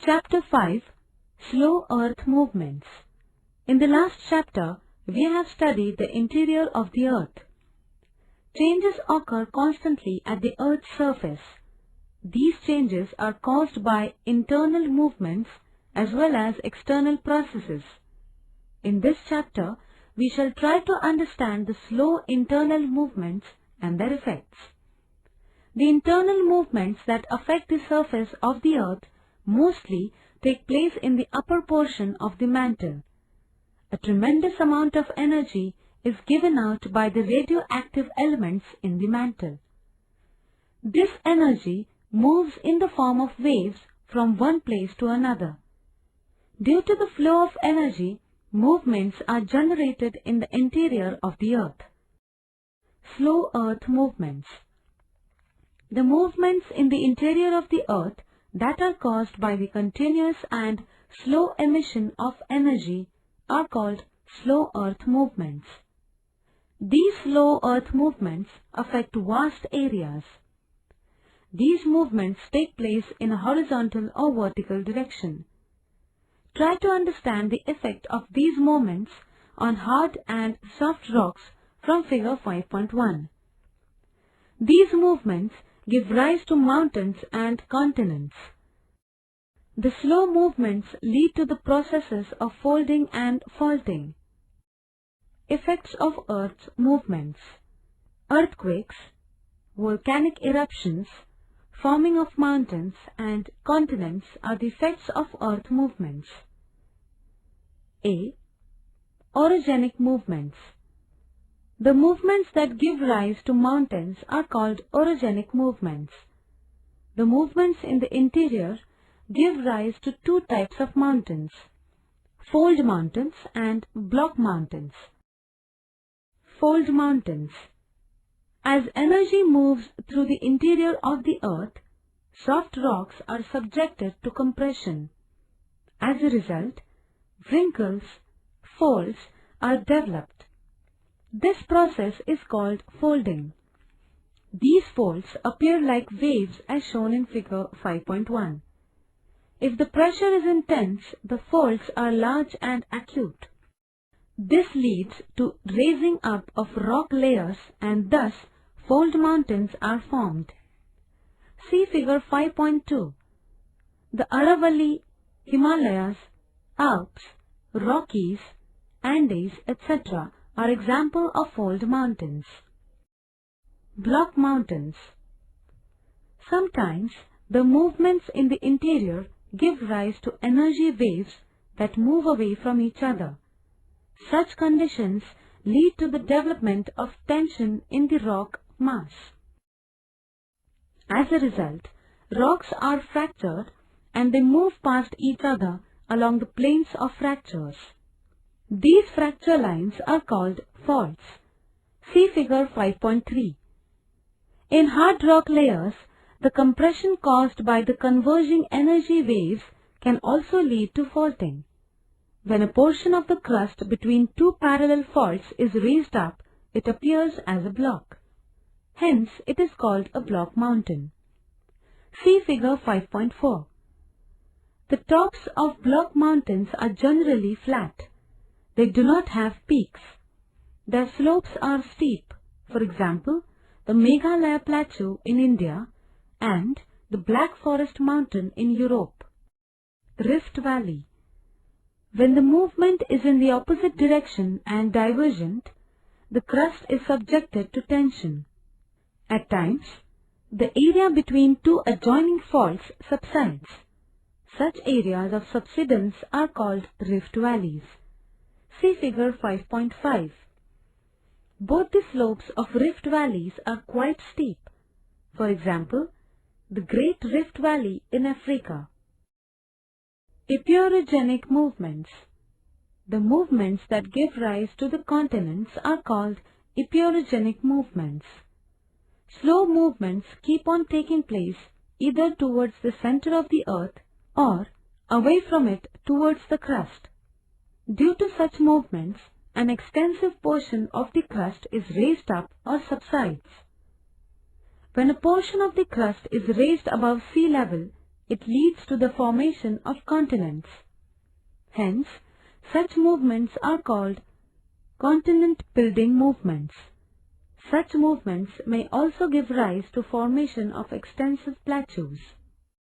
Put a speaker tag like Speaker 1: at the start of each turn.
Speaker 1: Chapter 5 Slow Earth Movements. In the last chapter, we have studied the interior of the Earth. Changes occur constantly at the Earth's surface. These changes are caused by internal movements as well as external processes. In this chapter, we shall try to understand the slow internal movements and their effects. The internal movements that affect the surface of the Earth mostly take place in the upper portion of the mantle. A tremendous amount of energy is given out by the radioactive elements in the mantle. This energy moves in the form of waves from one place to another. Due to the flow of energy, movements are generated in the interior of the Earth. Slow Earth movements. The movements in the interior of the Earth that are caused by the continuous and slow emission of energy are called slow Earth movements. These slow Earth movements affect vast areas. These movements take place in a horizontal or vertical direction. Try to understand the effect of these moments on hard and soft rocks from figure 5.1. These movements give rise to mountains and continents. The slow movements lead to the processes of folding and faulting. Effects of Earth's movements. Earthquakes, volcanic eruptions, forming of mountains and continents are the effects of Earth movements. A. Orogenic movements. The movements that give rise to mountains are called orogenic movements. The movements in the interior give rise to two types of mountains: fold mountains and block mountains. Fold mountains. As energy moves through the interior of the Earth, soft rocks are subjected to compression. As a result, wrinkles, folds are developed. This process is called folding. These folds appear like waves as shown in figure 5.1. If the pressure is intense, the folds are large and acute. This leads to raising up of rock layers and thus fold mountains are formed. See figure 5.2. The Aravalli, Himalayas, Alps, Rockies, Andes, etc. are examples of fold mountains. Block mountains. Sometimes the movements in the interior give rise to energy waves that move away from each other. Such conditions lead to the development of tension in the rock mass. As a result, rocks are fractured and they move past each other along the planes of fractures. These fracture lines are called faults. See figure 5.3. In hard rock layers, the compression caused by the converging energy waves can also lead to faulting. When a portion of the crust between two parallel faults is raised up, it appears as a block. Hence, it is called a block mountain. See figure 5.4. The tops of block mountains are generally flat. They do not have peaks. Their slopes are steep. For example, the Meghalaya Plateau in India and the Black Forest Mountain in Europe. Rift Valley. When the movement is in the opposite direction and divergent, the crust is subjected to tension. At times, the area between two adjoining faults subsides. Such areas of subsidence are called rift valleys. See figure 5.5. Both the slopes of rift valleys are quite steep. For example, the Great Rift Valley in Africa. Epeirogenic movements. The movements that give rise to the continents are called epeirogenic movements. Slow movements keep on taking place either towards the center of the Earth or away from it towards the crust. Due to such movements, an extensive portion of the crust is raised up or subsides. When a portion of the crust is raised above sea level, it leads to the formation of continents. Hence, such movements are called continent-building movements. Such movements may also give rise to formation of extensive plateaus.